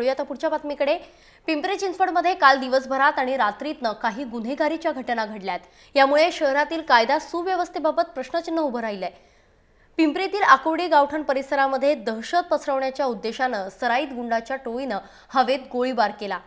वळूया आता पुढच्या बातमीकडे। पिंपरी चिंचवडमध्ये काल दिवसभरात आणि रात्रीतनं काही गुन्हेगारीच्या घटना घडल्यात। यामुळे शहरातील कायदा सुव्यवस्थेबाबत प्रश्नचिन्ह उभं राहिलंय। पिंपरीतील आकुर्डी गावठण परिसरामध्ये दहशत पसरवण्याच्या उद्देशानं सराईत गुंडाच्या टोळीनं हवेत गोळीबार केला।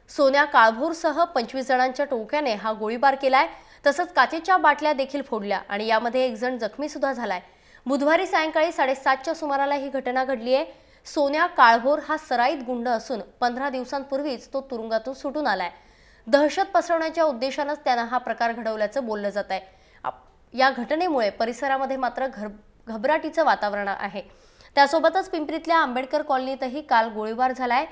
सोन्या काळभोरसह 25 जणांच्या टोळक्याने हा गोळीबार केलाय। तसंच काचेच्या बाटल्या देखील फोडल्या आणि यामध्ये एक जण जखमी सुद्धा झालाय। बुधवारी सायंकाळी 7:30च्या सुमाराला ही घटना घडली आहे। सोन्या काळभोर हा सराईत गुंड असून 15 दिवसांपूर्वीच तो तुरुंगातून सुटून आलाय। दहशत पसरवण्याच्या उद्देशानंच त्यानं हा प्रकार घडवल्याचं बोललं जात आहे। या घटनेमुळे परिसरामध्ये मात्र घबराटीचं वातावरण आहे। त्यासोबतच पिंपरीतल्या आंबेडकर कॉलनीतही काल गोळीबार झालाय।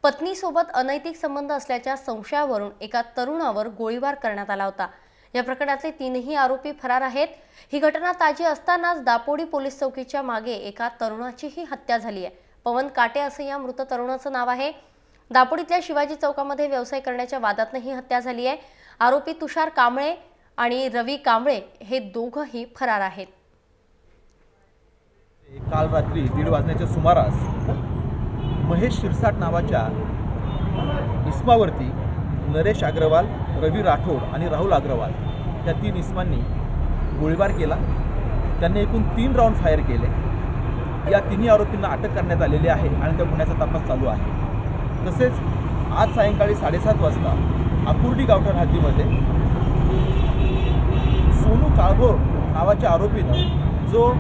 पत्नीसोबत अनैतिक संबंध असल्याच्या संशयावरून एका तरुणावर गोळीबार करण्यात आला होता। या प्रकरणातले 3ही आरोपी फरार आहेत। ही घटना ताजी असतानाच दापोडी पोलीस चौकीच्या मागे एका तरुणाचीही हत्या झाली आहे। पवन काटे असं या मृत तरुणाचं नाव आहे। दापोडीतल्या शिवाजी चौकामध्ये व्यवसाय करण्याच्या वादातनं ही हत्या झाली आहे। आरोपी तुषार कांबळे आणि रवी कांबळे हे दोघंही फरार आहेत। काल रात्री 1:30 वाजण्याच्या सुमारास महेश शिरसाट नावाच्या इस्मावरती नरेश अग्रवाल, रवी राठोड आणि राहुल अग्रवाल या 3 इस्मांनी गोळीबार केला। त्यांनी एकूण 3 राऊंड फायर केले। या 3ही आरोपींना अटक करण्यात आलेली आहे आणि त्या गुन्ह्याचा तपास चालू आहे। तसेच आज सायंकाळी 7:30 वाजता आकुर्डी गावठण हद्दीमध्ये सोनू काळभोर नावाच्या आरोपीनं जो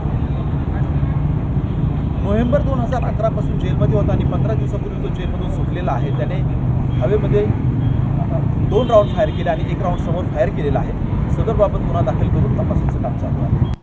नोव्हेंबर 2011 पासून जेलमध्ये होता आणि 15 दिवसापूर्वी तो जेलमधून सुटलेला आहे, त्याने हवेमध्ये 2 राऊंड फायर केले आणि 1 राऊंड समोर फायर केलेला आहे। सदर बाबत गुन्हा दाखल करून तपासाचं काम चालू आहे।